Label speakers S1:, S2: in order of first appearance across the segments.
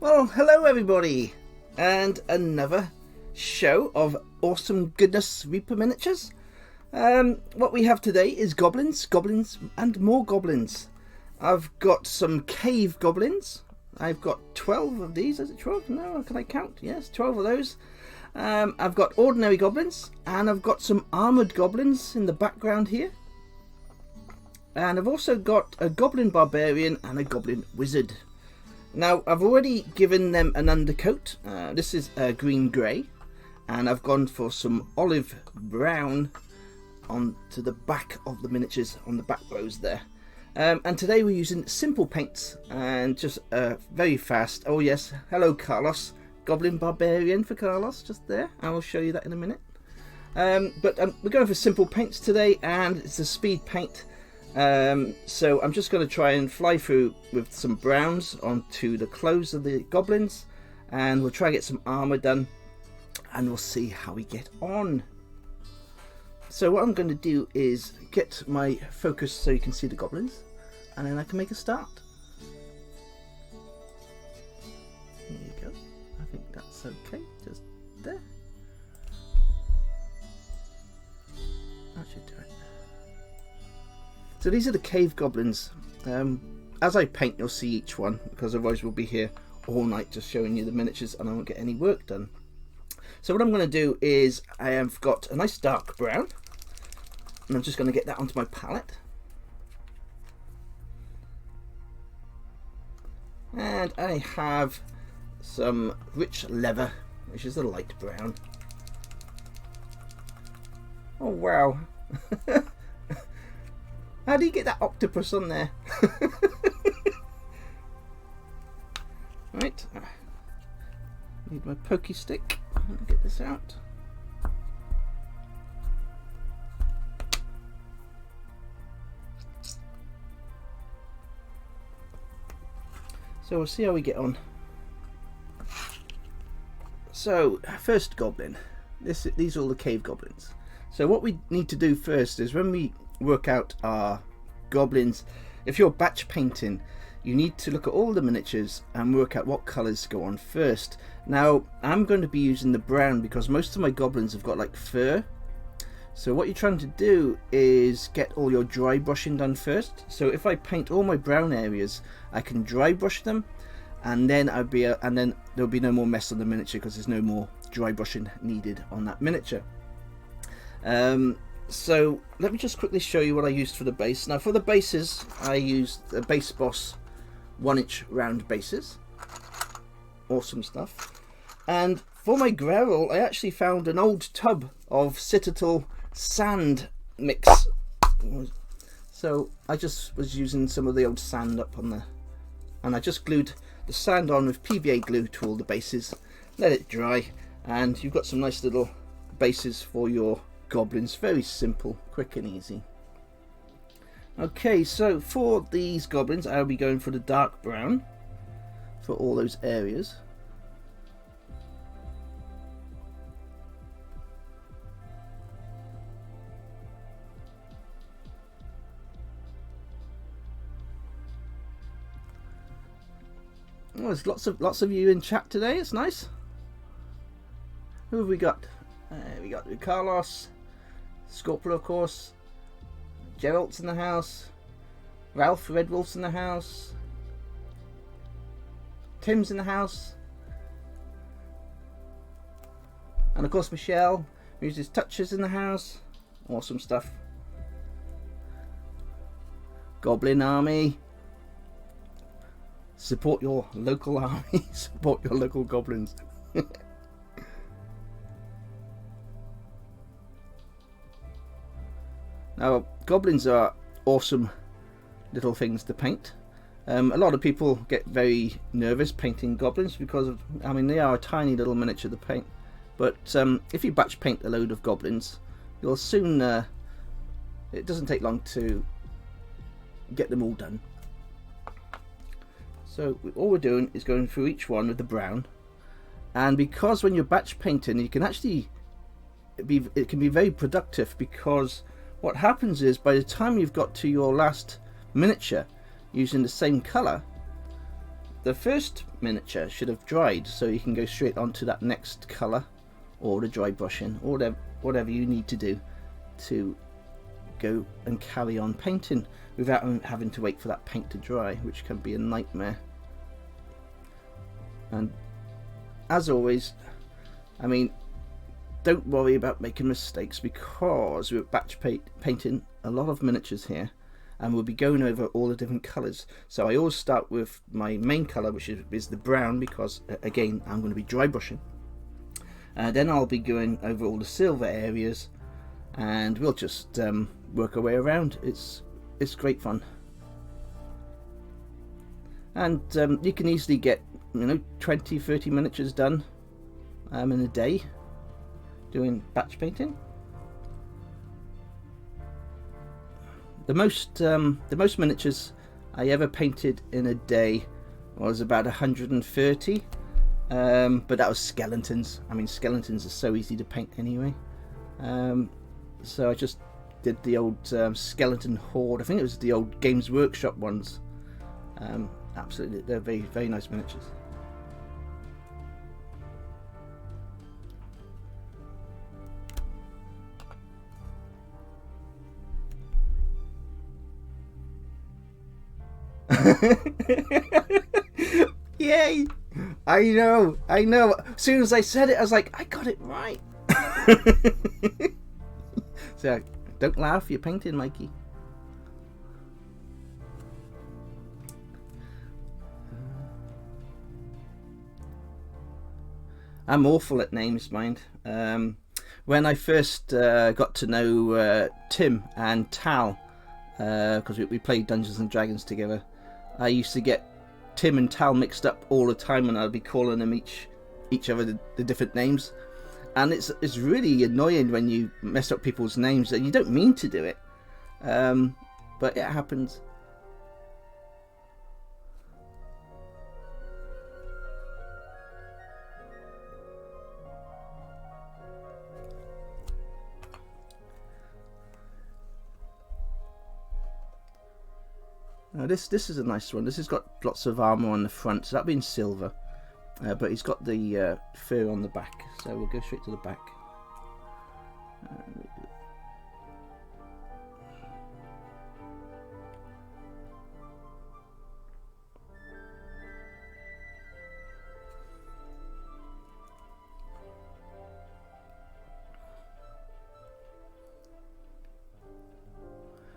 S1: Well, hello everybody, and another show of awesome goodness Reaper miniatures. What we have today is goblins, and more goblins. I've got some cave goblins. I've got 12 of these. Is it 12? No, can I count? Yes, 12 of those. I've got ordinary goblins, and I've got some armoured goblins in the background here. And I've also got a goblin barbarian and a goblin wizard. Now, I've already given them an undercoat. This is green grey, and I've gone for some olive brown onto the back of the miniatures on the back rows there. And today we're using simple paints and just very fast. Oh yes, hello Carlos, Goblin Barbarian for Carlos, just there. I will show you that in a minute. But we're going for simple paints today, and it's a speed paint. So I'm just going to try and fly through with some browns onto the clothes of the goblins, and we'll try and get some armor done, and we'll see how we get on. So what I'm going to do is get my focus so you can see the goblins, and then I can make a start. Here you go. I think that's okay, just there. That should do it. So these are the cave goblins. As I paint, you'll see each one, because otherwise we'll be here all night just showing you the miniatures and I won't get any work done. So what I'm going to do is I have got a nice dark brown, and I'm just going to get that onto my palette. And I have some rich leather, which is a light brown. Oh wow. How do you get that octopus on there? Right, need my pokey stick. Let me get this out. So we'll see how we get on. So first goblin. These are all the cave goblins. So what we need to do first is, when we work out our goblins, if you're batch painting, you need to look at all the miniatures and work out what colours go on first. Now I'm going to be using the brown because most of my goblins have got like fur. So what you're trying to do is get all your dry brushing done first. So if I paint all my brown areas, I can dry brush them, and then there'll be no more mess on the miniature because there's no more dry brushing needed on that miniature. So let me just quickly show you what I used for the base. Now for the bases, I used the Base Boss 1-inch round bases. Awesome stuff. And for my gravel, I actually found an old tub of Citadel sand mix. So I just was using some of the old sand up on there, and I just glued the sand on with PVA glue to all the bases, let it dry, and you've got some nice little bases for your goblins. Very simple, quick and easy. Okay, so for these goblins I'll be going for the dark brown for all those areas. Oh, there's lots of you in chat today. It's nice. Who have we got? We got Carlos, Scorpio, of course. Gerald's in the house. Ralph Red Wolf's in the house. Tim's in the house. And of course Michelle, Muse's Touches in the house. Awesome stuff. Goblin Army. Support your local army. Support your local goblins. Now, goblins are awesome little things to paint. A lot of people get very nervous painting goblins because of, I mean, they are a tiny little miniature to paint. But if you batch paint a load of goblins, you'll soon, it doesn't take long to get them all done. So all we're doing is going through each one with the brown. And because when you're batch painting, you can actually it can be very productive, because what happens is by the time you've got to your last miniature using the same colour, the first miniature should have dried, so you can go straight onto that next colour, or the dry brushing, or whatever you need to do to go and carry on painting without having to wait for that paint to dry, which can be a nightmare. And as always, I mean, don't worry about making mistakes, because we're batch painting a lot of miniatures here, and we'll be going over all the different colours. So I always start with my main colour, which is the brown, because again I'm going to be dry brushing. Then I'll be going over all the silver areas, and we'll just work our way around. It's great fun, and you can easily get 20-30 miniatures done in a day doing batch painting. The most miniatures I ever painted in a day was about 130, but that was skeletons. I mean, skeletons are so easy to paint anyway. So I just did the old skeleton horde. I think it was the old Games Workshop ones. Absolutely, they're very, very nice miniatures. Yay! I know. As soon as I said it, I was like, I got it right. So don't laugh, you're painting, Mikey. I'm awful at names, mind. When I first got to know Tim and Tal, because we played Dungeons and Dragons together, I used to get Tim and Tal mixed up all the time, and I'd be calling them each other the different names. And it's really annoying when you mess up people's names and you don't mean to do it, but it happens. Now this is a nice one. This has got lots of armour on the front, so that'll be in silver. But he's got the fur on the back, so we'll go straight to the back.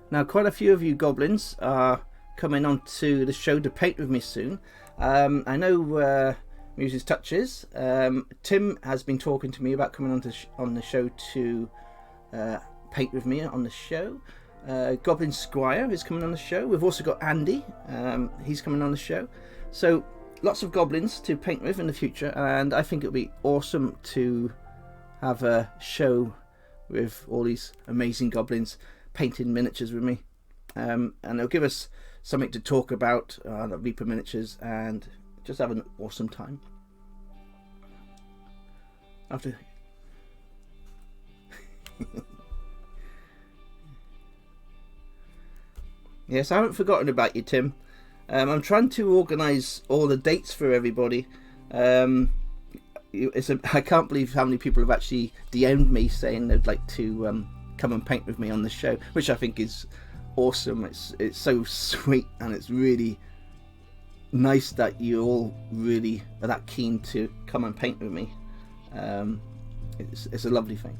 S1: Now, quite a few of you goblins are coming on to the show to paint with me soon. I know Muse's Touches. Tim has been talking to me about coming on the show to paint with me on the show. Goblin Squire is coming on the show. We've also got Andy. He's coming on the show. So lots of goblins to paint with in the future, and I think it'll be awesome to have a show with all these amazing goblins painting miniatures with me, and it'll give us something to talk about, the Reaper miniatures, and just have an awesome time. After yes, I haven't forgotten about you, Tim. I'm trying to organise all the dates for everybody. I can't believe how many people have actually DM'd me saying they'd like to come and paint with me on the show, which I think is awesome. It's so sweet, and it's really nice that you all really are that keen to come and paint with me. It's a lovely thing.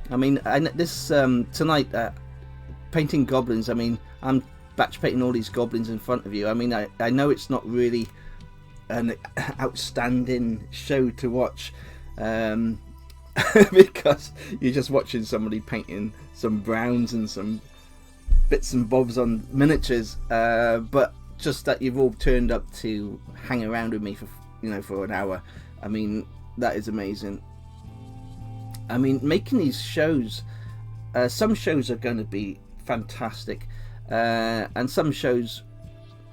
S1: I mean, this tonight, painting goblins, I mean, I'm batch painting all these goblins in front of you. I mean, I know it's not really an outstanding show to watch, because you're just watching somebody painting some browns and some bits and bobs on miniatures, but just that you've all turned up to hang around with me for an hour. I mean, that is amazing. I mean, making these shows, some shows are going to be fantastic, and some shows,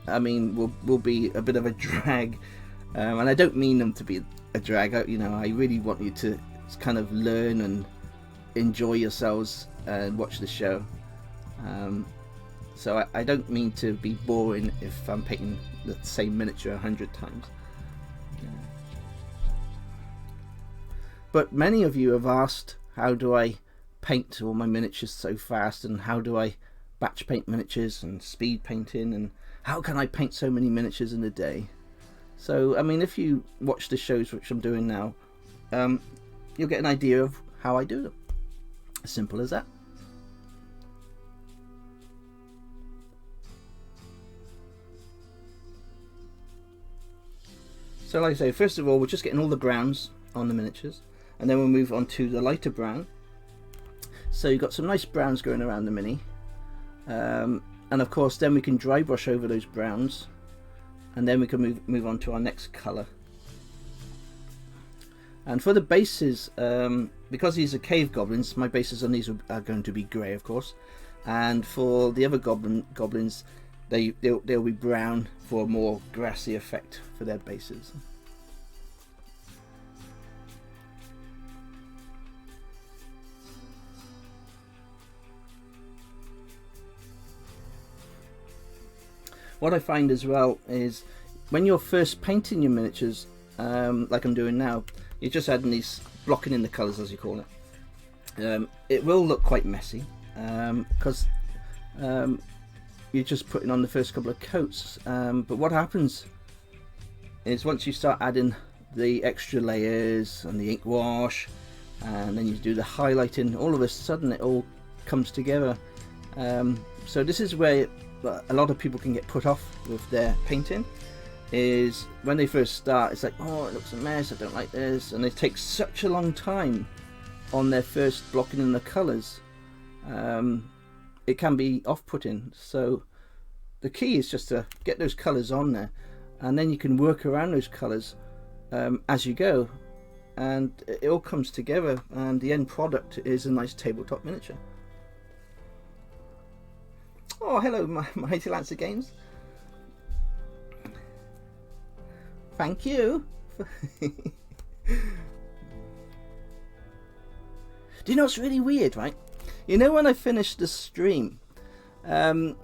S1: I mean, will be a bit of a drag, and I don't mean them to be a drag out. You know, I really want you to kind of learn and enjoy yourselves and watch the show. So I don't mean to be boring if I'm painting the same miniature 100 times. But many of you have asked, how do I paint all my miniatures so fast, and how do I batch paint miniatures and speed painting, and how can I paint so many miniatures in a day? So I mean, if you watch the shows which I'm doing now, you'll get an idea of how I do them. As simple as that. So like I say, first of all, we're just getting all the browns on the miniatures, and then we'll move on to the lighter brown. So you've got some nice browns going around the mini, and of course then we can dry brush over those browns, and then we can move on to our next colour. And for the bases, because these are cave goblins, my bases on these are going to be grey, of course, and for the other goblins, they'll be brown for a more grassy effect for their bases. What I find as well is when you're first painting your miniatures, like I'm doing now, you're just adding these, blocking in the colours as you call it. It will look quite messy because you're just putting on the first couple of coats, but what happens is once you start adding the extra layers and the ink wash, and then you do the highlighting, all of a sudden it all comes together. So this is where a lot of people can get put off with their painting, is when they first start, it's like, oh, it looks a mess, I don't like this, and it takes such a long time on their first blocking in the colours. It can be off-putting. So the key is just to get those colours on there, and then you can work around those colours as you go, and it all comes together, and the end product is a nice tabletop miniature. Oh, hello, Mighty Lancer Games. Thank you. Do you know what's really weird, right? You know, when I finish the stream, and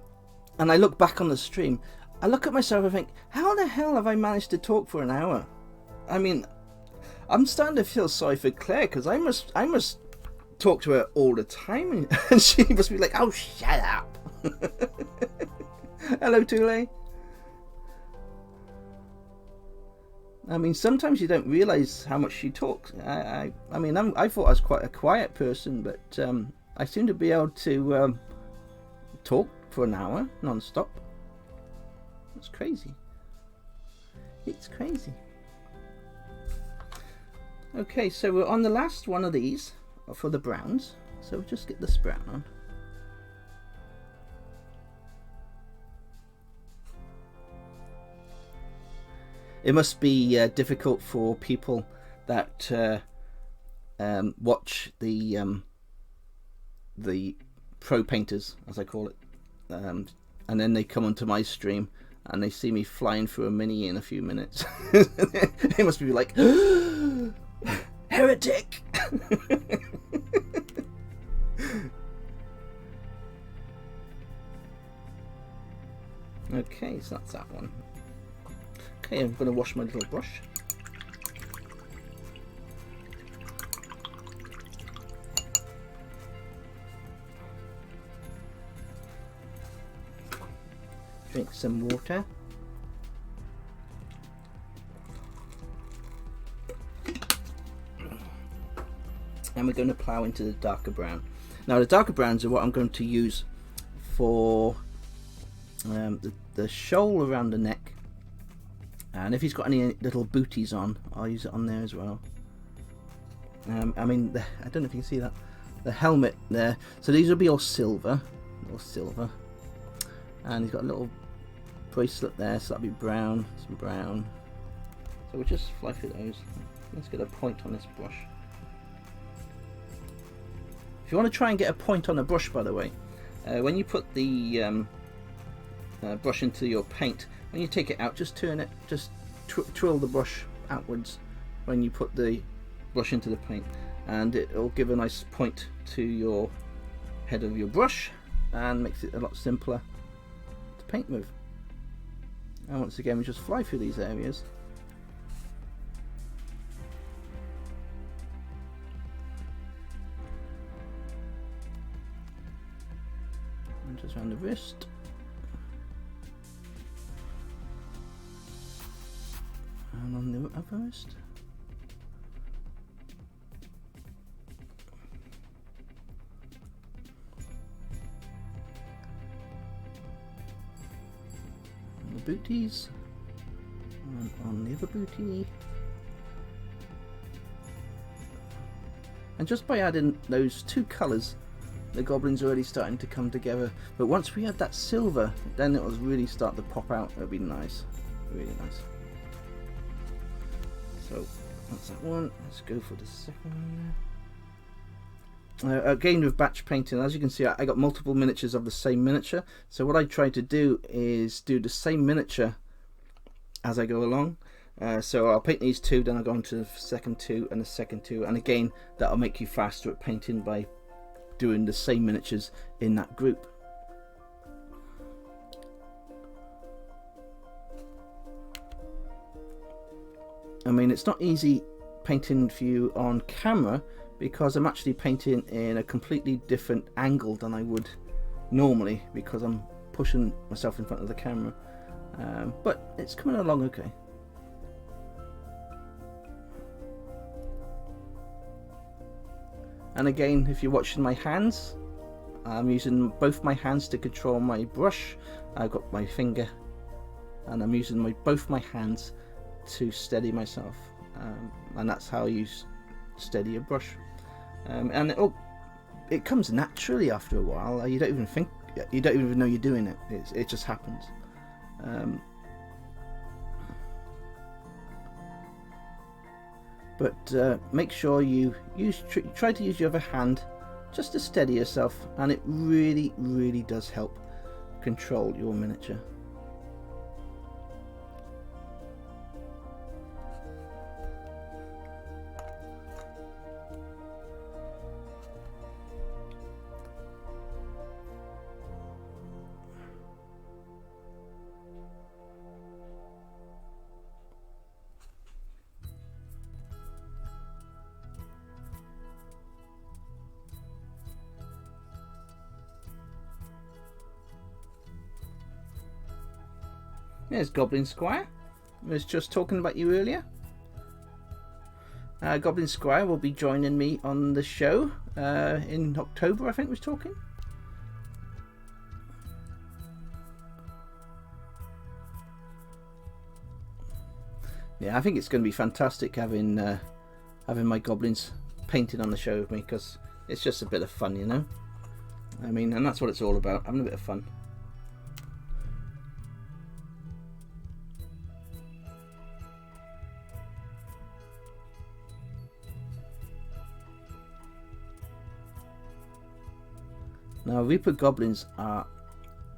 S1: I look back on the stream, I look at myself and think, how the hell have I managed to talk for an hour? I mean, I'm starting to feel sorry for Claire, because I must talk to her all the time, and she must be like, oh, shut up. Hello, Tule. I mean, sometimes you don't realise how much she talks. I mean, I thought I was quite a quiet person, but I seem to be able to talk for an hour non-stop. It's crazy. It's crazy. Okay, so we're on the last one of these for the browns. So we'll just get this brown on. It must be difficult for people that watch the pro painters, as I call it, and then they come onto my stream and they see me flying through a mini in a few minutes. They must be like, heretic! Okay, so that's that one. Okay, I'm going to wash my little brush. Drink some water. And we're going to plough into the darker brown. Now the darker browns are what I'm going to use for the shawl around the neck. And if he's got any little booties on, I'll use it on there as well. I mean, I don't know if you can see that. The helmet there. So these will be all silver. And he's got a little bracelet there, so that'll be brown, some brown. So we'll just fly through those. Let's get a point on this brush. If you want to try and get a point on a brush, by the way, when you put the brush into your paint, when you take it out, just turn it, just twirl the brush outwards, when you put the brush into the paint, and it will give a nice point to your head of your brush and makes it a lot simpler to paint with. And once again, we just fly through these areas. And just around the wrist. And on the upper wrist. And the booties. And on the other booty. And just by adding those two colours, the goblins are already starting to come together. But once we add that silver, then it will really start to pop out. It'll be nice, really nice. So that's that one. Let's go for the second one there. Again with batch painting, as you can see, I got multiple miniatures of the same miniature. So what I try to do is do the same miniature as I go along. So I'll paint these two, then I'll go on to the second two and the second two. And again, that'll make you faster at painting by doing the same miniatures in that group. I mean, it's not easy painting for you on camera because I'm actually painting in a completely different angle than I would normally because I'm pushing myself in front of the camera, but it's coming along okay. And again, if you're watching my hands, I'm using both my hands to control my brush. I've got my finger and I'm using both my hands to steady myself, and that's how you steady a brush. And it comes naturally after a while. You don't even know you're doing it. It just happens. But make sure you try to use your other hand just to steady yourself, and it really does help control your miniature. There's Goblin Squire. I was just talking about you earlier. Goblin Squire will be joining me on the show in October, I think was talking. Yeah, I think it's going to be fantastic having my goblins painted on the show with me, because it's just a bit of fun, you know. I mean, and that's what it's all about, having a bit of fun. Now, Reaper goblins are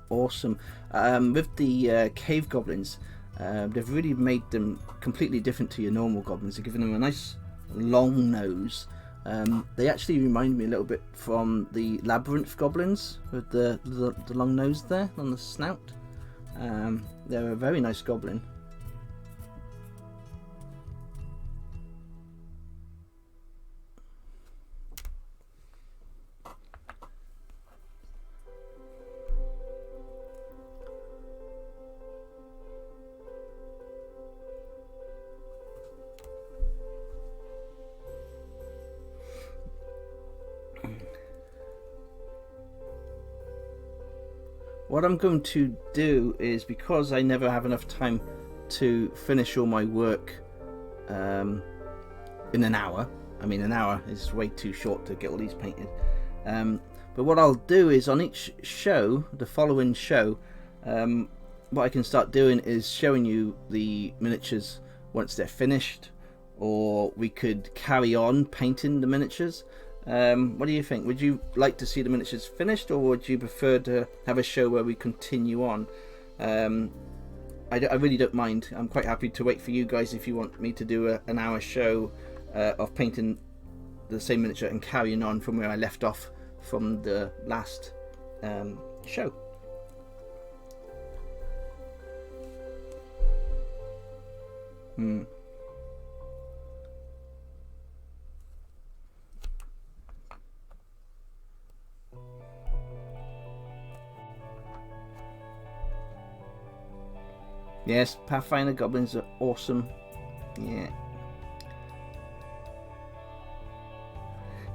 S1: awesome. With the cave goblins, they've really made them completely different to your normal goblins. They're giving them a nice long nose. They actually remind me a little bit from the labyrinth goblins with the long nose there on the snout. They're a very nice goblin. What I'm going to do is, because I never have enough time to finish all my work in an hour. I mean, an hour is way too short to get all these painted. But what I'll do is, on each show, the following show, what I can start doing is showing you the miniatures once they're finished, or we could carry on painting the miniatures. What do you think? Would you like to see the miniatures finished, or would you prefer to have a show where we continue on? I really don't mind. I'm quite happy to wait for you guys if you want me to do an hour show of painting the same miniature and carrying on from where I left off from the last show. Yes, Pathfinder Goblins are awesome. Yeah.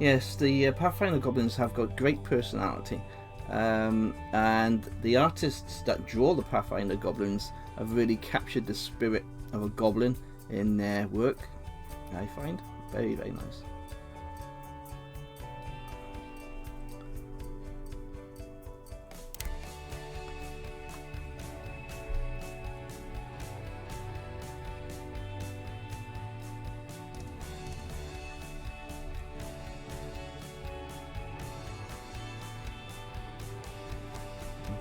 S1: Yes, the Pathfinder Goblins have got great personality. And the artists that draw the Pathfinder Goblins have really captured the spirit of a goblin in their work, I find. Very, very nice.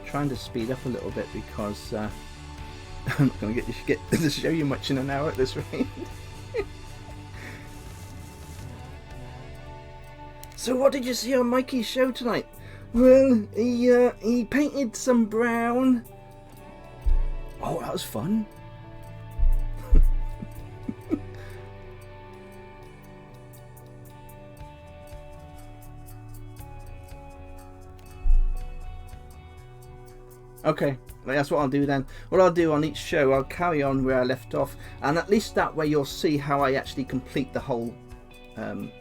S1: Trying to speed up a little bit because I'm not going to get to show you much in an hour at this rate. So what did you see on Mikey's show tonight? Well, he painted some brown. Oh, that was fun. Okay, that's what I'll do then. What I'll do on each show, I'll carry on where I left off, and at least that way you'll see how I actually complete the whole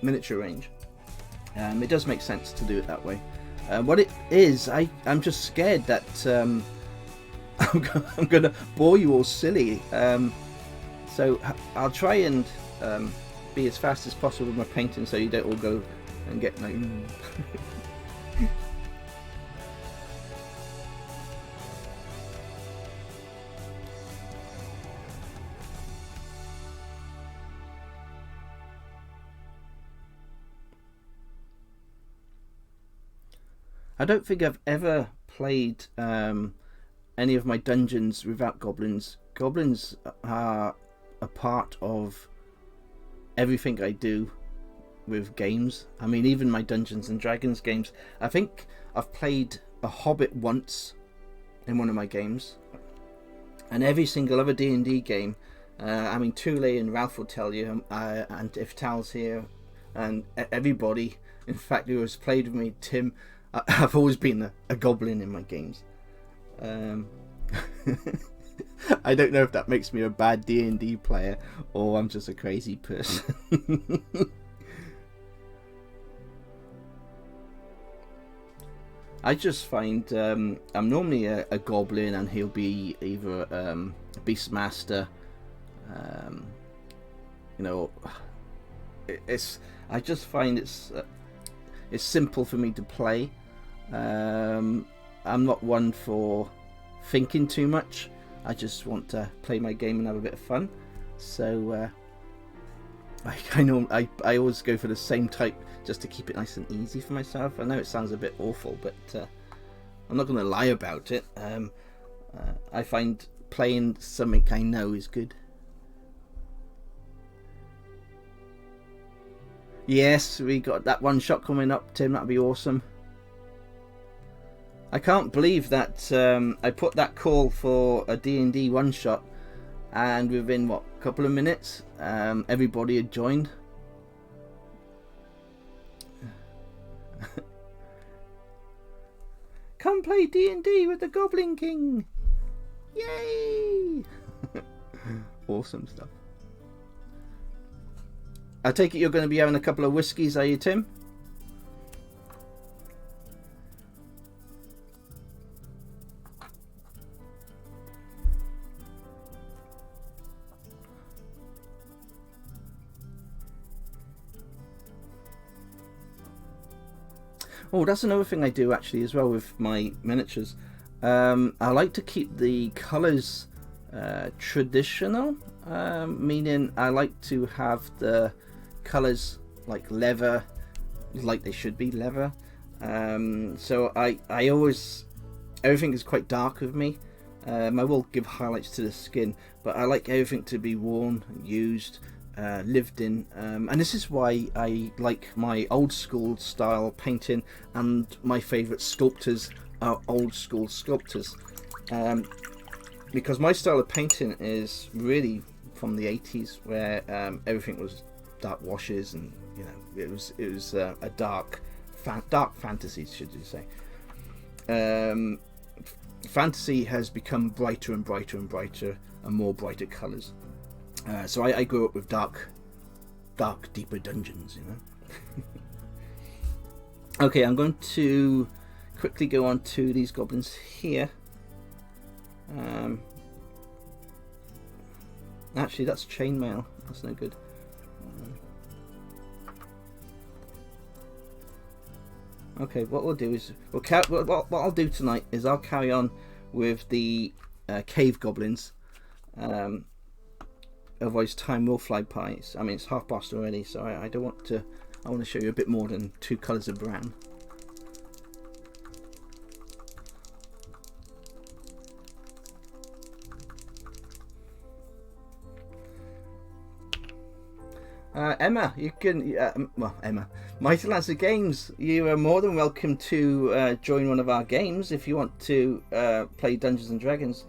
S1: miniature range. It does make sense to do it that way. What it is, I'm just scared that I'm going to bore you all silly. So I'll try and be as fast as possible with my painting so you don't all go and get like... I don't think I've ever played any of my dungeons without goblins. Goblins are a part of everything I do with games. I mean, even my Dungeons and Dragons games. I think I've played a Hobbit once in one of my games, and every single other D&D game. I mean, Tule and Ralph will tell you, and if Tal's here, and everybody, in fact, who has played with me, Tim. I've always been a goblin in my games. I don't know if that makes me a bad D&D player or I'm just a crazy person. I just find I'm normally a goblin and he'll be either a beastmaster. You know, I just find it's simple for me to play. I'm not one for thinking too much. I just want to play my game and have a bit of fun. So I always go for the same type just to keep it nice and easy for myself. I know it sounds a bit awful, but I'm not going to lie about it. I find playing something I know is good. Yes, we got that one shot coming up, Tim. That'd be awesome. I can't believe that I put that call for a D&D one shot, and within what, a couple of minutes, everybody had joined. Come play D&D with the Goblin King! Yay! Awesome stuff. I take it you're going to be having a couple of whiskies, are you, Tim? Oh, that's another thing I do actually as well with my miniatures. I like to keep the colours traditional, meaning I like to have the colours like leather, like they should be leather. So I always, everything is quite dark with me. I will give highlights to the skin, but I like everything to be worn, used, lived in, and this is why I like my old school style painting, and my favourite sculptors are old school sculptors, because my style of painting is really from the 80s, where everything was dark washes, and you know, it was a dark fantasy, should you say. Fantasy has become brighter and brighter and brighter, and more brighter colours. So I grew up with dark, deeper dungeons, you know. Okay, I'm going to quickly go on to these goblins here. Actually, that's chainmail. That's no good. Okay, what we'll do is what I'll do tonight is I'll carry on with the cave goblins. Otherwise, time will fly by. I mean, it's half past already, so I don't want to. I want to show you a bit more than 2 colours of brown. Emma, you can, well, Emma, Mighty Lancer Games, you are more than welcome to join one of our games if you want to play Dungeons and Dragons.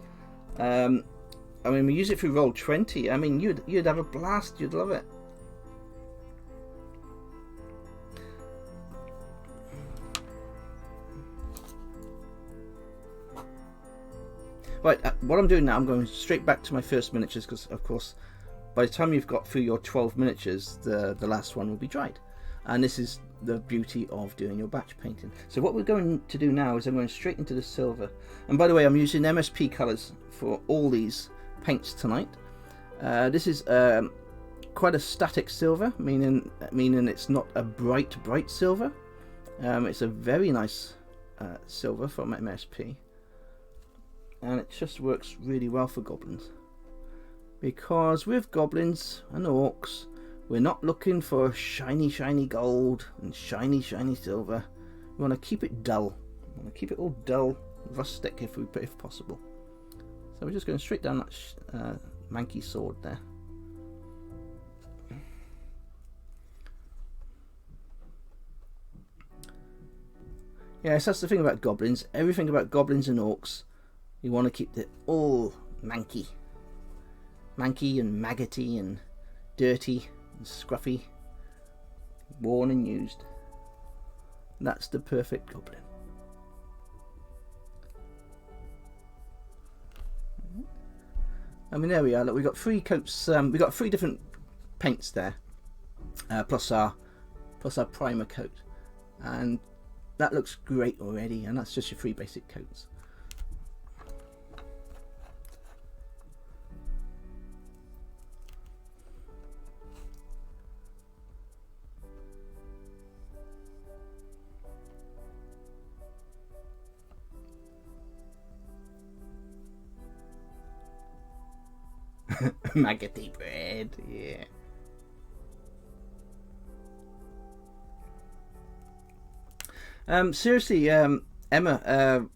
S1: I mean, we use it through Roll20. I mean, you'd have a blast. You'd love it. Right, what I'm doing now, I'm going straight back to my first miniatures, because, of course, by the time you've got through your 12 miniatures, the last one will be dried. And this is the beauty of doing your batch painting. So what we're going to do now is I'm going straight into the silver. And by the way, I'm using MSP colours for all these paints tonight. This is quite a static silver, meaning it's not a bright silver. It's a very nice silver from MSP. And it just works really well for goblins. Because with goblins and orcs, we're not looking for shiny gold and shiny silver. We want to keep it dull. We want to keep it all dull, rustic if possible. So we're just going straight down that manky sword there. Yes, that's the thing about goblins. Everything about goblins and orcs, you want to keep it all manky and maggoty and dirty and scruffy, worn and used. That's the perfect goblin. I mean, there we are. Look, we've got 3 coats. We've got 3 different paints there, plus our primer coat, and that looks great already. And that's just your 3 basic coats. Maggoty bread, yeah. Seriously, Emma,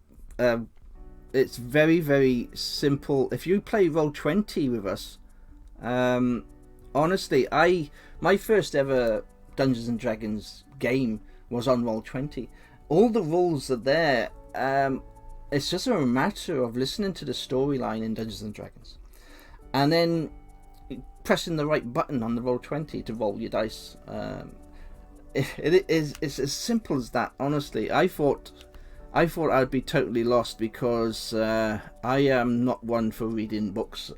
S1: it's very simple. If you play Roll20 with us, honestly, my first ever Dungeons and Dragons game was on Roll20. All the rules are there. It's just a matter of listening to the storyline in Dungeons and Dragons, and then pressing the right button on the Roll20 to roll your dice. It's as simple as that. Honestly, I thought I'd be totally lost, because I am not one for reading books.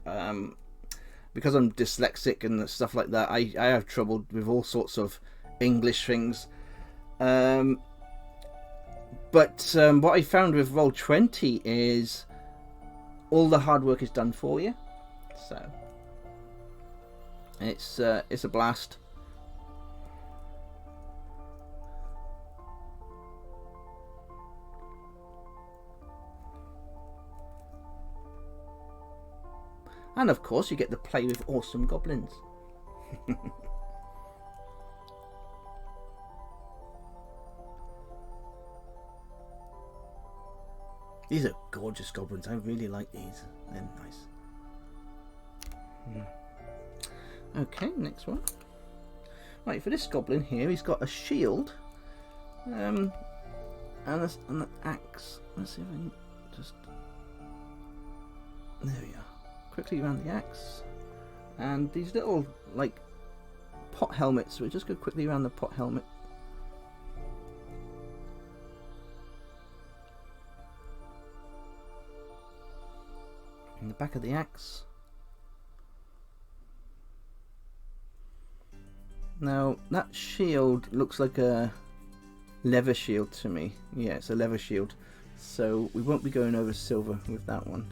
S1: Because I'm dyslexic and stuff like that, I have trouble with all sorts of English things. But what I found with Roll20 is all the hard work is done for you. So it's a blast. And of course you get to play with awesome goblins. These are gorgeous goblins. I really like these. They're nice. Okay, next one. Right, for this goblin here, he's got a shield and an axe. Let's see if I can just... There we are. Quickly around the axe. And these little, like, pot helmets. We'll just go quickly around the pot helmet. In the back of the axe. Now, that shield looks like a leather shield to me. Yeah, it's a leather shield. So we won't be going over silver with that one.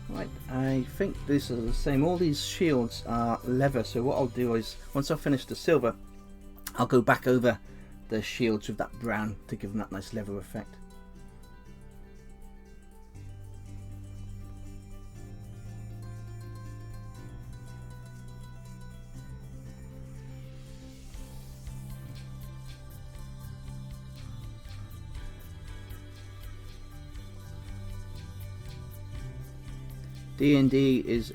S1: Right, I think this is the same. All these shields are leather, so what I'll do is, once I've finished the silver, I'll go back over the shields with that brown to give them that nice leather effect. D&D is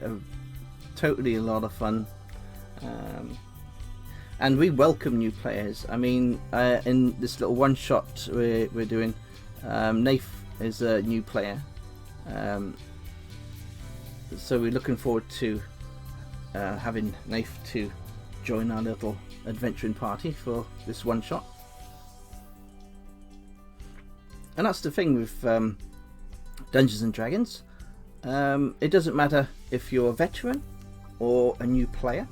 S1: totally a lot of fun, and we welcome new players. I mean, in this little one shot we're doing, Nath is a new player, so we're looking forward to having Nath to join our little adventuring party for this one shot. And that's the thing with Dungeons and Dragons. It doesn't matter if you're a veteran or a new player.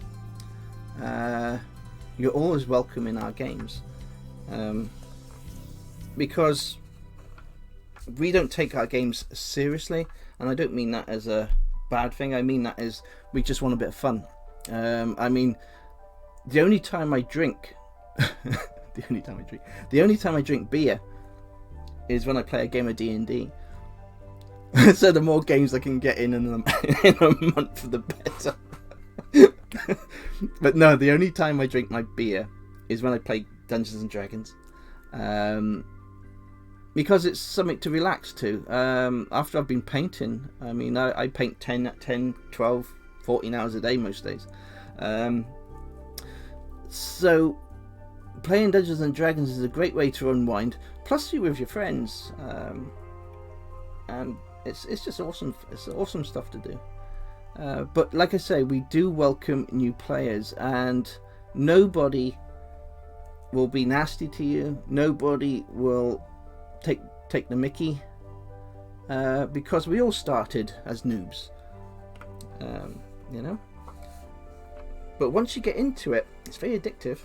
S1: You're always welcome in our games, because we don't take our games seriously, and I don't mean that as a bad thing. I mean that as we just want a bit of fun. I mean, the only time I drink the only time I drink beer is when I play a game of D&D. So the more games I can get in a month, the better. But no, the only time I drink my beer is when I play Dungeons and Dragons, because it's something to relax to. After I've been painting, I mean, I paint 10, 12, 14 hours a day most days. So playing Dungeons and Dragons is a great way to unwind. Plus, you're with your friends, and it's just awesome. It's awesome stuff to do. But like I say, we do welcome new players, and nobody will be nasty to you. Nobody will take the mickey, because we all started as noobs, you know. But once you get into it, it's very addictive.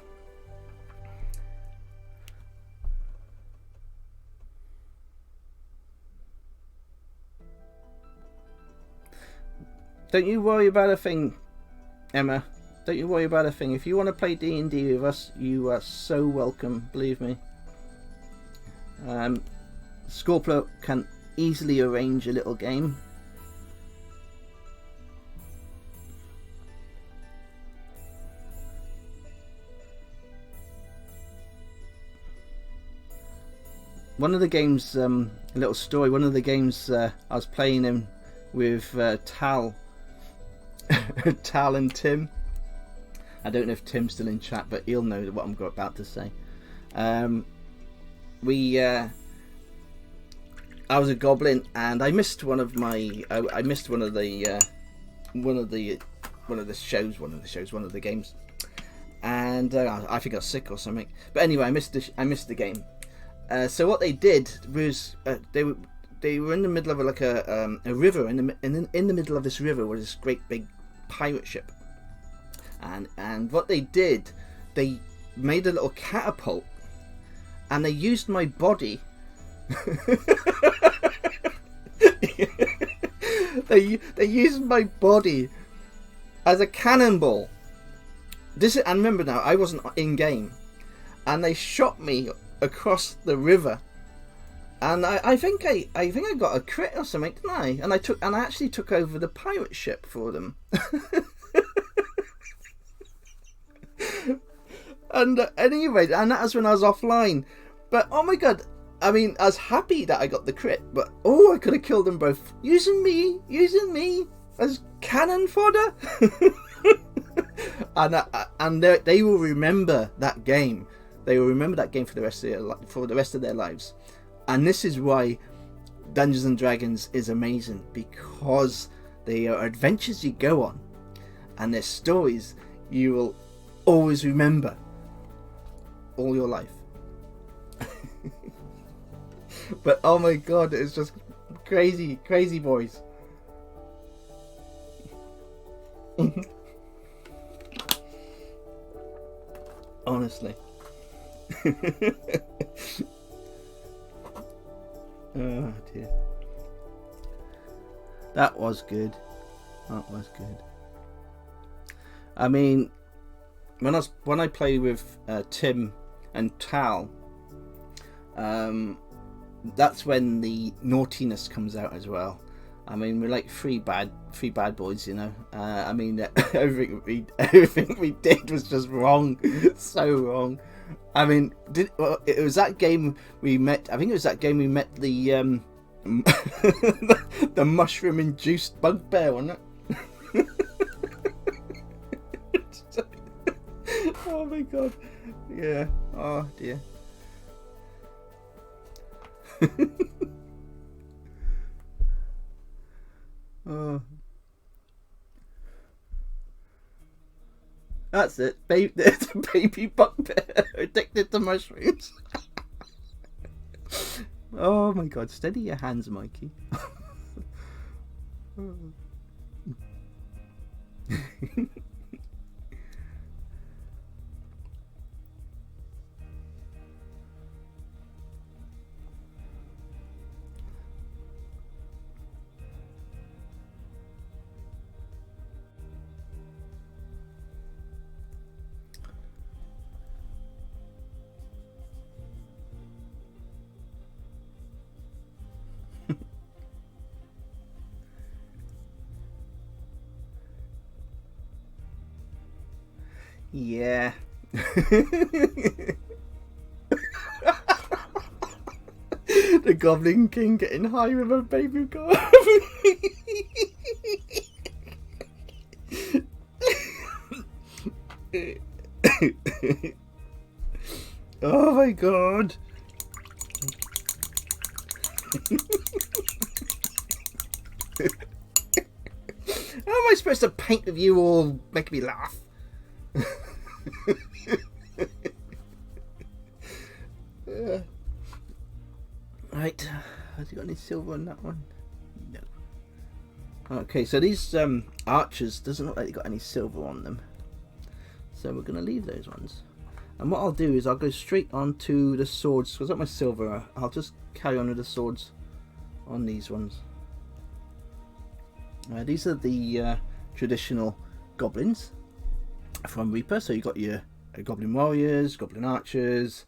S1: Don't you worry about a thing, Emma. Don't you worry about a thing. If you want to play D&D with us, you are so welcome, believe me. Scorpio can easily arrange a little game. One of the games, a little story, one of the games I was playing in with Tal and Tim. I don't know if Tim's still in chat, but he'll know what I'm about to say. I was a goblin, and I missed one of my. I missed one of the games, and I think I was sick or something. But anyway, I missed the game. So what they did was they were in the middle of like a river. In the middle of this river was this great big pirate ship, and what they did, they made a little catapult, and they used my body. They used my body as a cannonball. And remember now, I wasn't in game, and they shot me across the river, and I think I got a crit or something, didn't I? And I actually took over the pirate ship for them. And anyway, and that was when I was offline. But oh my god, I mean, I was happy that I got the crit, but I could have killed them both using me as cannon fodder. And they will remember that game. They will remember that game for the rest of their lives. And this is why Dungeons and Dragons is amazing, because they are adventures you go on, and they're stories you will always remember all your life. But oh my god, it's just crazy boys. Honestly. Oh dear. That was good. I mean, when I play with Tim and Tal, that's when the naughtiness comes out as well. I mean, we're like three bad boys, you know. I mean, everything we did was just wrong, so wrong. I mean, it was that game we met. I think it was that game we met the the mushroom-induced bugbear, wasn't it? Oh my god! Yeah. Oh dear. Oh. That's it. There's a baby bugbear addicted to mushrooms. Oh my god, steady your hands, Mikey. Yeah. The Goblin King getting high with a baby goblin. Oh my god. How am I supposed to paint with you all making me laugh? Right, has he got any silver on that one? No. Okay, so these archers doesn't look like they got any silver on them, so we're gonna leave those ones. And what I'll do is I'll go straight on to the swords, because I've got my silver. I'll just carry on with the swords on these ones. These are the traditional goblins from Reaper. So you've got your goblin warriors, goblin archers,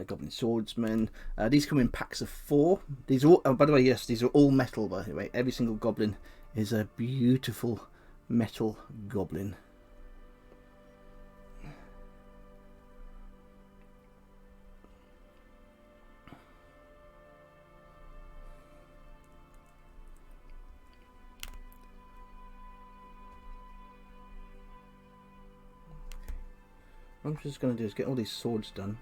S1: goblin swordsmen. These come in packs of 4. These are all, by the way, yes, these are all metal, by the way. Every single goblin is a beautiful metal goblin. What I'm just going to do is get all these swords done.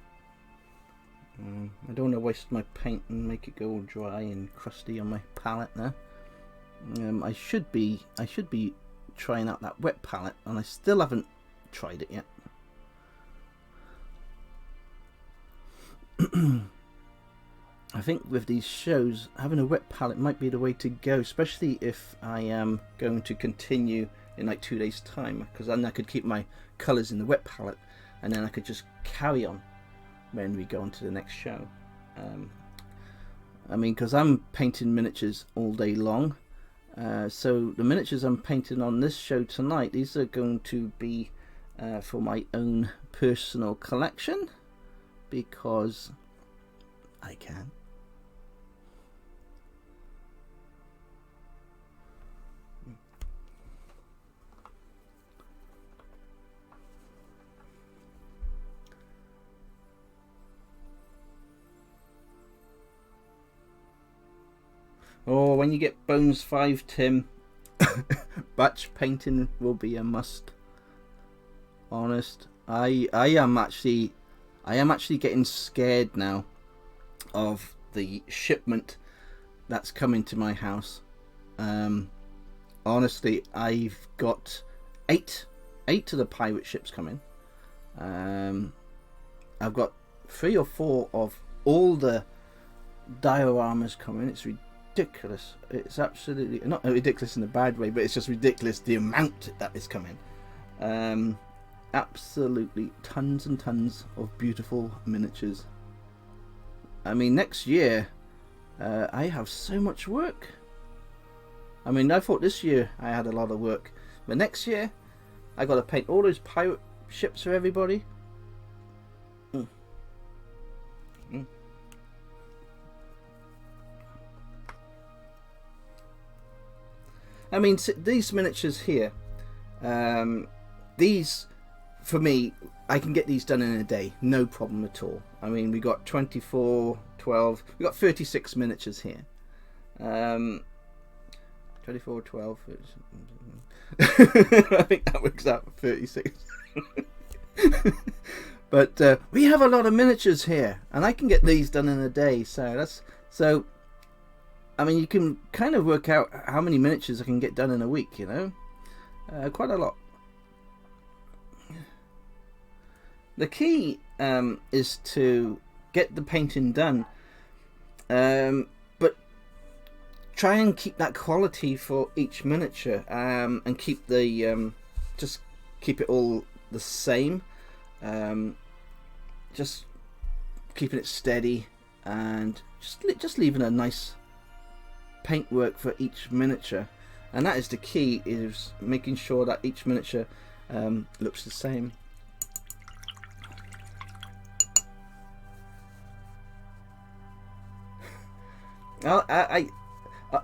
S1: I don't want to waste my paint and make it go all dry and crusty on my palette there. I should be trying out that wet palette, and I still haven't tried it yet. I think with these shows, having a wet palette might be the way to go, especially if I am going to continue in like 2 days' time, because then I could keep my colours in the wet palette, and then I could just carry on when we go on to the next show. I mean, because I'm painting miniatures all day long, so the miniatures I'm painting on this show tonight, these are going to be for my own personal collection, because I can. Oh, when you get Bones 5, Tim, batch painting will be a must. Honest, I am actually getting scared now of the shipment that's coming to my house. Honestly, I've got eight of the pirate ships coming. I've got 3 or 4 of all the dioramas coming. It's ridiculous. It's absolutely not ridiculous in a bad way, but it's just ridiculous the amount that is coming. Absolutely tons and tons of beautiful miniatures. I mean, next year I have so much work. I mean, I thought this year I had a lot of work, but next year I got to paint all those pirate ships for everybody. I mean, these miniatures here, these, for me, I can get these done in a day, no problem at all. I mean, we got 24, 12, we got 36 miniatures here. 24, 12, I think that works out 36. But we have a lot of miniatures here, and I can get these done in a day, so I mean, you can kind of work out how many miniatures I can get done in a week, you know? Quite a lot. The key is to get the painting done, but try and keep that quality for each miniature, and keep the just keep it all the same. Just keeping it steady, and just leaving a nice paintwork for each miniature, and that is the key, is making sure that each miniature looks the same.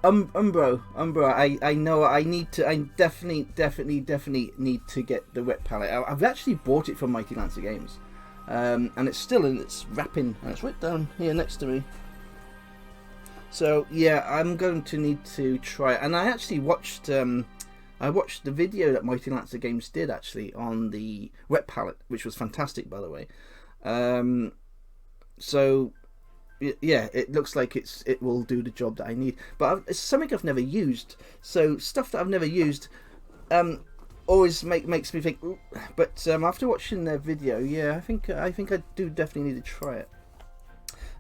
S1: Umbro, I know I definitely need to get the wet palette. I've actually bought it from Mighty Lancer Games, and it's still in its wrapping, and it's right down here next to me. So yeah, I'm going to need to try it. And I actually watched I watched the video that Mighty Lancer Games did actually on the wet palette, which was fantastic, by the way. So yeah, it looks like it will do the job that I need. But it's something I've never used, so stuff that I've never used always makes me think. Ooh. But after watching their video, yeah, I think I do definitely need to try it.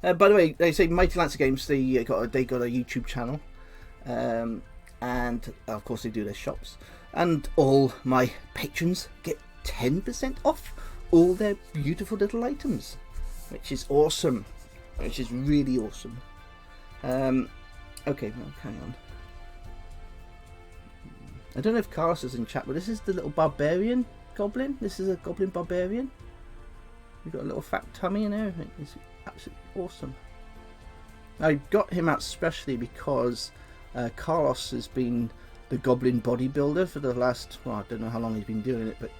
S1: By the way, they say Mighty Lancer Games, they got a YouTube channel, and of course they do their shops, and all my patrons get 10% off all their beautiful little items, which is awesome, which is really awesome. Okay, well, hang on. I don't know if Carlos is in chat, but this is the little barbarian goblin. This is a goblin barbarian. We've got a little fat tummy and everything. It's absolutely awesome. I got him out specially because Carlos has been the goblin bodybuilder for the last, well, I don't know how long he's been doing it, but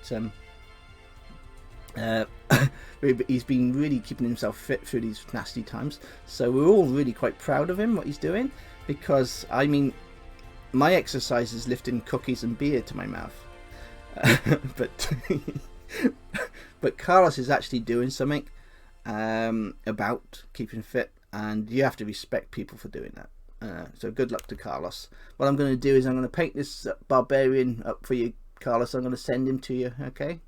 S1: he's been really keeping himself fit through these nasty times. So we're all really quite proud of him, what he's doing, because I mean, my exercise is lifting cookies and beer to my mouth. But Carlos is actually doing something about keeping fit, and you have to respect people for doing that. So good luck to Carlos. What I'm going to do is I'm going to paint this barbarian up for you, Carlos. I'm going to send him to you, okay?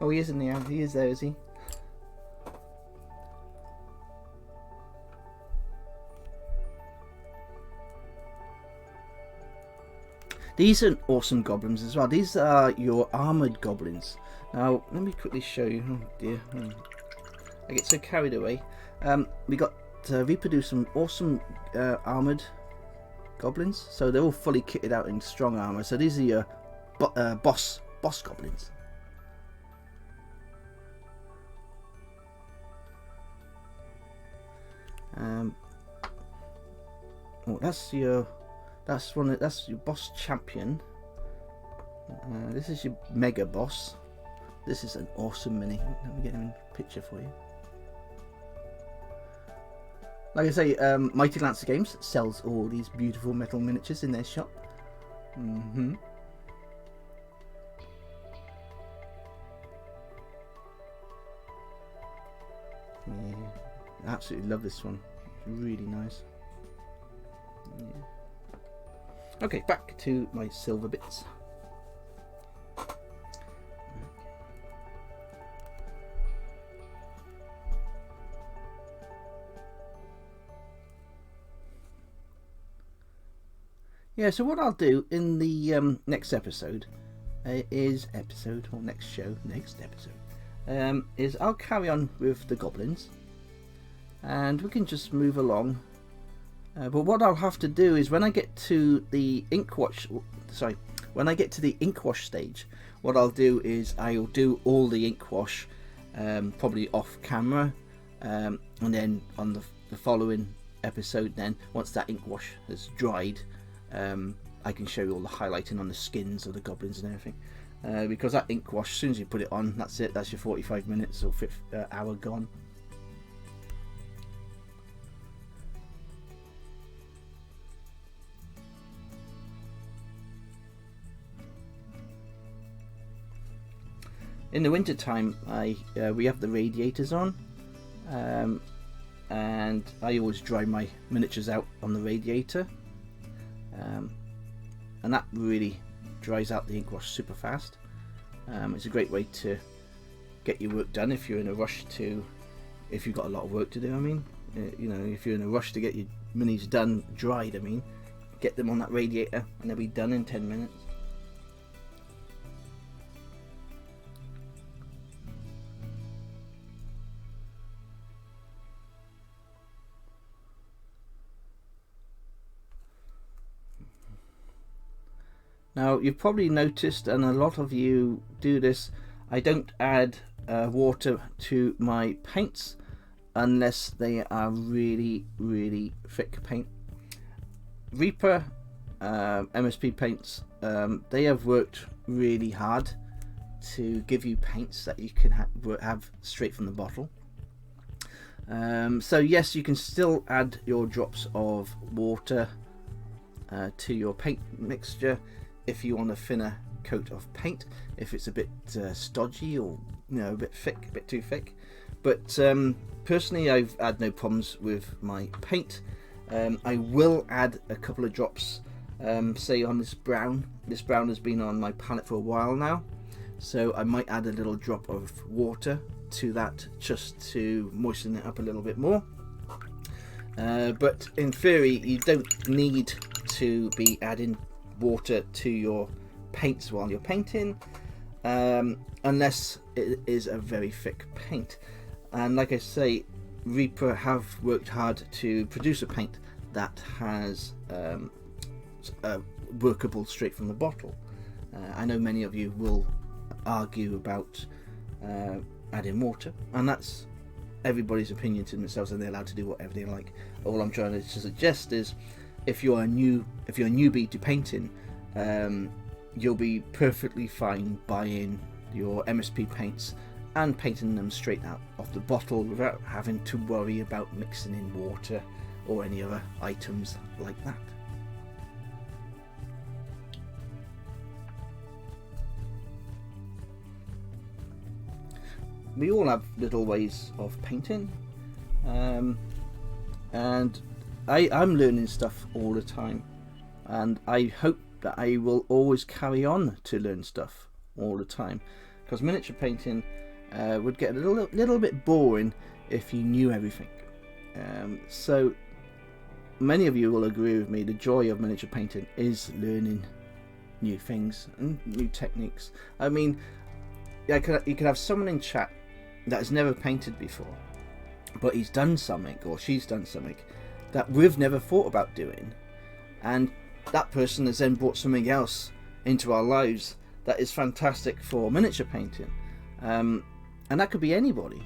S1: Oh, he is in the air. He is there, is he? These are awesome goblins as well. These are your armoured goblins. Now, let me quickly show you. Oh dear. I get so carried away. We got reproduced some awesome armoured goblins. So they're all fully kitted out in strong armour. So these are your boss goblins. That's your boss champion. This is your mega boss. This is an awesome mini. Let me get him in picture for you. Like I say, Mighty Lancer Games sells all these beautiful metal miniatures in their shop. Yeah, I absolutely love this one. It's really nice. Yeah. Okay, back to my silver bits. Yeah, so what I'll do in the next episode is I'll carry on with the goblins, and we can just move along. But what I'll have to do is when I get to the ink wash stage, what I'll do is I'll do all the ink wash, probably off camera, and then on the following episode, then once that ink wash has dried, I can show you all the highlighting on the skins of the goblins and everything. Because that ink wash, as soon as you put it on, that's it. That's your 45 minutes or hour gone. In the winter time, we have the radiators on, and I always dry my miniatures out on the radiator, and that really dries out the ink wash super fast. It's a great way to get your work done if you're in a rush if you've got a lot of work to do. I mean, if you're in a rush to get your minis done, dried, I mean, get them on that radiator and they'll be done in 10 minutes. Now, you've probably noticed, and a lot of you do this, I don't add water to my paints unless they are really, really thick paint. Reaper MSP paints, they have worked really hard to give you paints that you can have straight from the bottle. So yes, you can still add your drops of water to your paint mixture if you want a thinner coat of paint, if it's a bit stodgy or a bit thick, a bit too thick. But personally, I've had no problems with my paint. I will add a couple of drops, say on this brown. This brown has been on my palette for a while now, so I might add a little drop of water to that just to moisten it up a little bit more. But in theory, you don't need to be adding water to your paints while you're painting, unless it is a very thick paint. And like I say, Reaper have worked hard to produce a paint that has workable straight from the bottle. I know many of you will argue about adding water, and that's everybody's opinion to themselves, and they're allowed to do whatever they like. All I'm trying to suggest is, if you're a newbie to painting, you'll be perfectly fine buying your MSP paints and painting them straight out of the bottle without having to worry about mixing in water or any other items like that. We all have little ways of painting, and I'm learning stuff all the time, and I hope that I will always carry on to learn stuff all the time, because miniature painting would get a little bit boring if you knew everything. So many of you will agree with me, the joy of miniature painting is learning new things and new techniques. I mean, you could have someone in chat that has never painted before, but he's done something, or she's done something that we've never thought about doing, and that person has then brought something else into our lives that is fantastic for miniature painting, and that could be anybody.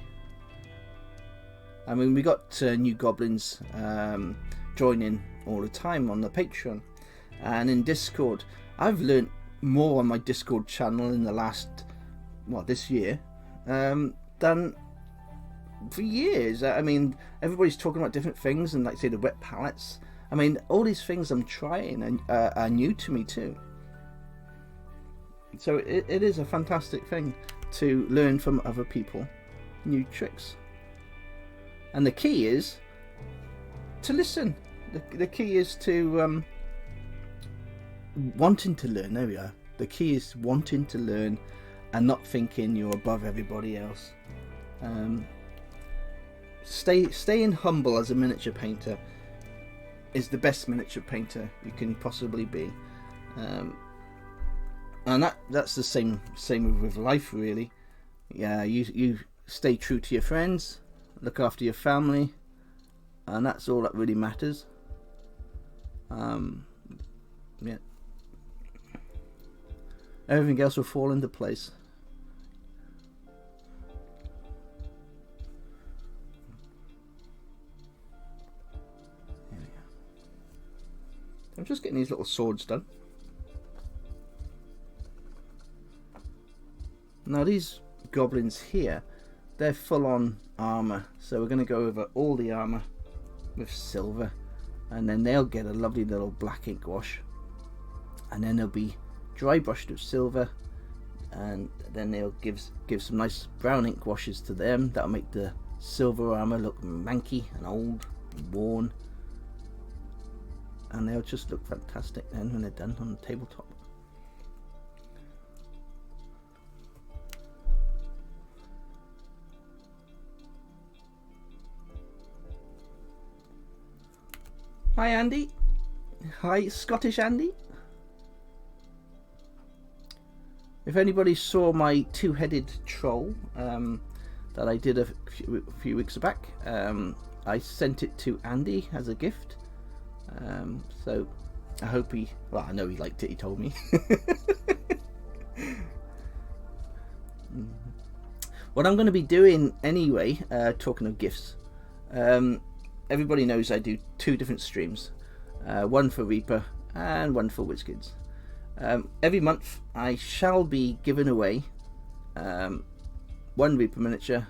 S1: I mean, we got new goblins joining all the time on the Patreon and in Discord. I've learnt more on my Discord channel in the last, this year, than for years. I mean, everybody's talking about different things, and like say the wet palettes. I mean, all these things I'm trying and are new to me too. So it is a fantastic thing to learn from other people new tricks. And the key is to listen. The key is to wanting to learn. There we are. The key is wanting to learn and not thinking you're above everybody else. Staying humble as a miniature painter is the best miniature painter you can possibly be. And that's the same with life, really. Yeah, you stay true to your friends, look after your family, and that's all that really matters. Yeah, everything else will fall into place. There we go. I'm just getting these little swords done. Now these goblins here, they're full on armour, so we're going to go over all the armour with silver, and then they'll get a lovely little black ink wash, and then they'll be dry brushed with silver, and then they'll give some nice brown ink washes to them. That'll make the silver armour look manky and old and worn, and they'll just look fantastic then when they're done on the tabletop. Hi Andy. Hi Scottish Andy. If anybody saw my two-headed troll that I did a few weeks back, I sent it to Andy as a gift. So I hope I know he liked it, he told me. What I'm going to be doing anyway, talking of gifts, everybody knows I do two different streams, one for Reaper and one for WizKids. Every month I shall be giving away one Reaper miniature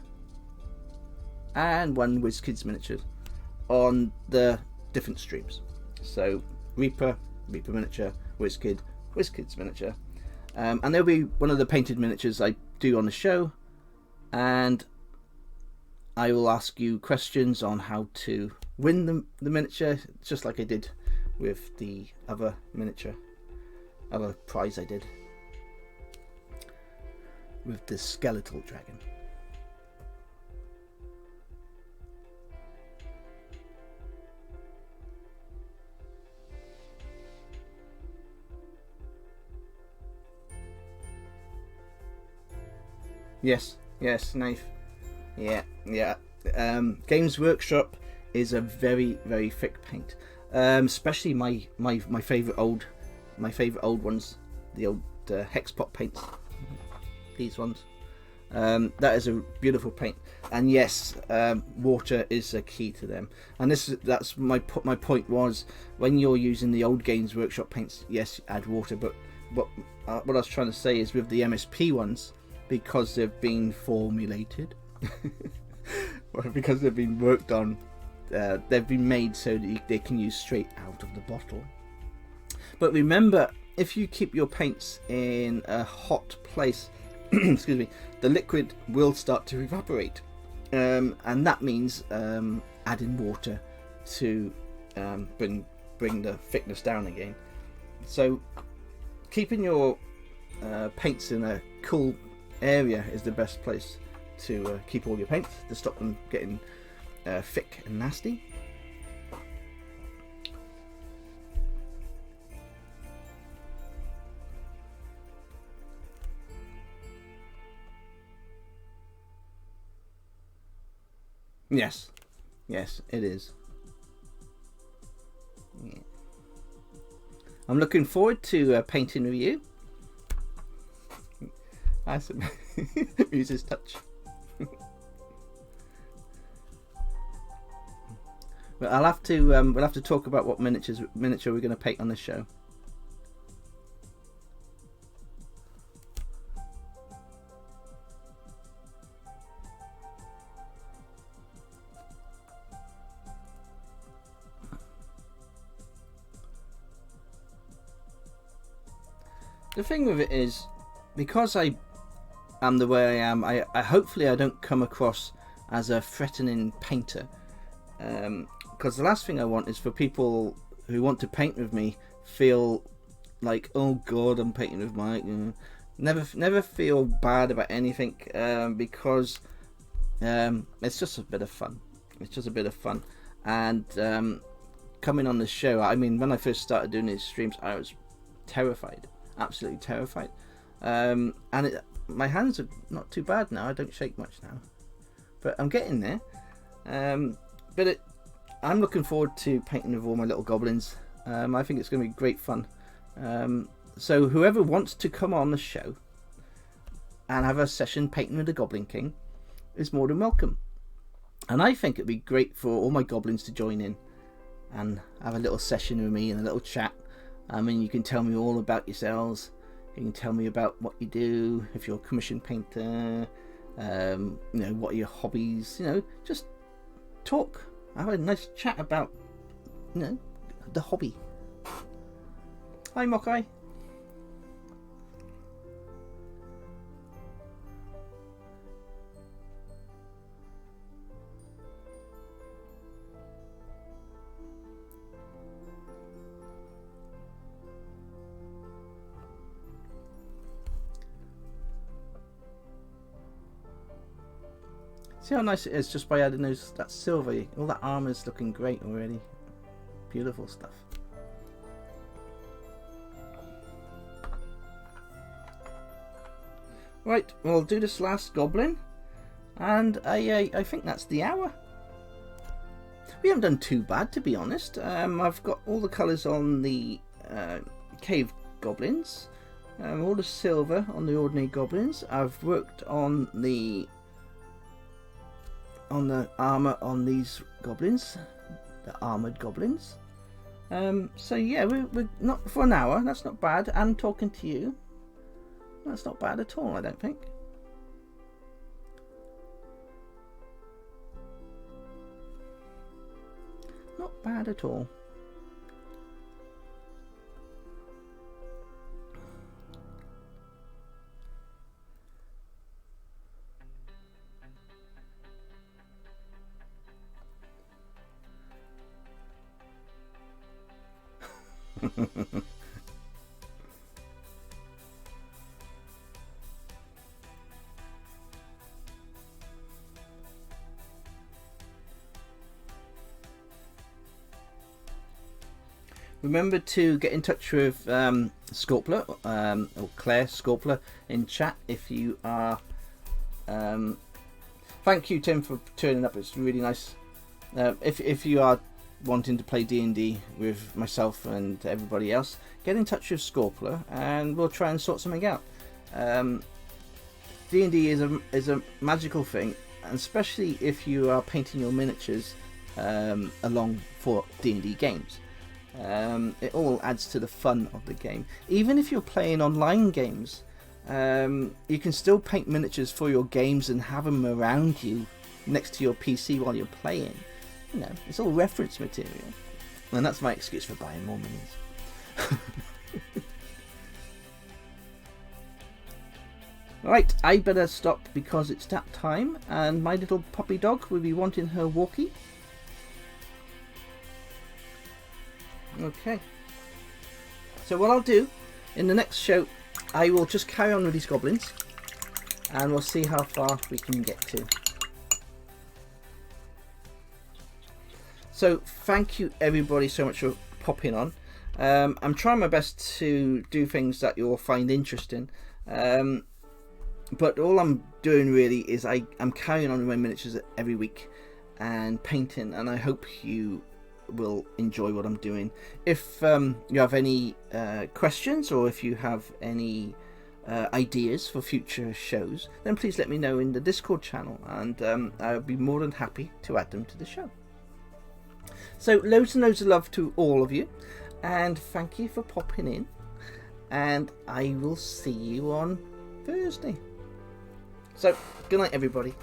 S1: and one WizKids miniature on the different streams. So Reaper miniature, WizKids miniature, and there'll be one of the painted miniatures I do on the show, and I will ask you questions on how to win the miniature, just like I did with the other prize I did with the skeletal dragon. Yes, knife. Yeah. Games Workshop is a very, very thick paint. Especially my favourite old ones, the old hex pot paints. These ones. That is a beautiful paint, and yes, water is a key to them. And that's my point was, when you're using the old Games Workshop paints, yes, add water, but what I was trying to say is with the MSP ones, because they've been formulated, because they've been worked on, they've been made so that they can use straight out of the bottle. But remember, if you keep your paints in a hot place, excuse me, the liquid will start to evaporate, and that means adding water to bring the thickness down again. So keeping your paints in a cool area is the best place to keep all your paints, to stop them getting thick and nasty. Yes. Yes, it is. Yeah. I'm looking forward to painting with you. That's Muse's touch. But I'll have to we'll have to talk about what miniature we're going to paint on this show. The thing with it is, because I am the way I am, I hopefully I don't come across as a threatening painter. Because the last thing I want is for people who want to paint with me feel like, oh god, I'm painting with Mike. Never feel bad about anything, because it's just a bit of fun. It's just a bit of fun. And coming on the show, I mean, when I first started doing these streams, I was terrified. Absolutely terrified. My hands are not too bad now. I don't shake much now, but I'm getting there. But I'm looking forward to painting with all my little goblins. I think it's going to be great fun. So whoever wants to come on the show and have a session painting with the Goblin King is more than welcome. And I think it'd be great for all my goblins to join in and have a little session with me and a little chat. I mean, you can tell me all about yourselves. You can tell me about what you do, if you're a commission painter, you know, what are your hobbies, you know, just talk. Have a nice chat about, you know, the hobby. Hi, Mokai. See how nice it is just by adding that silver. All that armor's looking great already. Beautiful stuff. Right, we'll do this last goblin, and I think that's the hour. We haven't done too bad, to be honest. I've got all the colours on the cave goblins, all the silver on the ordinary goblins. I've worked on the armour on these goblins, the armoured goblins. So yeah, we're not for an hour. That's not bad. And talking to you, that's not bad at all, I don't think. Not bad at all. Remember to get in touch with Scorpler, or Claire Scorpler in chat if you are. Thank you, Tim, for turning up. It's really nice. If you are wanting to play D&D with myself and everybody else, get in touch with Scorpler and we'll try and sort something out. D&D is a magical thing, and especially if you are painting your miniatures along for D&D games. It all adds to the fun of the game. Even if you're playing online games, you can still paint miniatures for your games and have them around you next to your PC while you're playing. You know, it's all reference material. And that's my excuse for buying more minis. Right, I better stop because it's that time and my little puppy dog will be wanting her walkie. Okay, so what I'll do in the next show, I will just carry on with these goblins and we'll see how far we can get to. So thank you everybody so much for popping on. I'm trying my best to do things that you'll find interesting, but all I'm doing really is I'm carrying on with my miniatures every week, and painting, and I hope you will enjoy what I'm doing. If you have any questions, or if you have any ideas for future shows, then please let me know in the Discord channel, and I'll be more than happy to add them to the show. So loads and loads of love to all of you, and thank you for popping in, and I will see you on Thursday. So good night, everybody.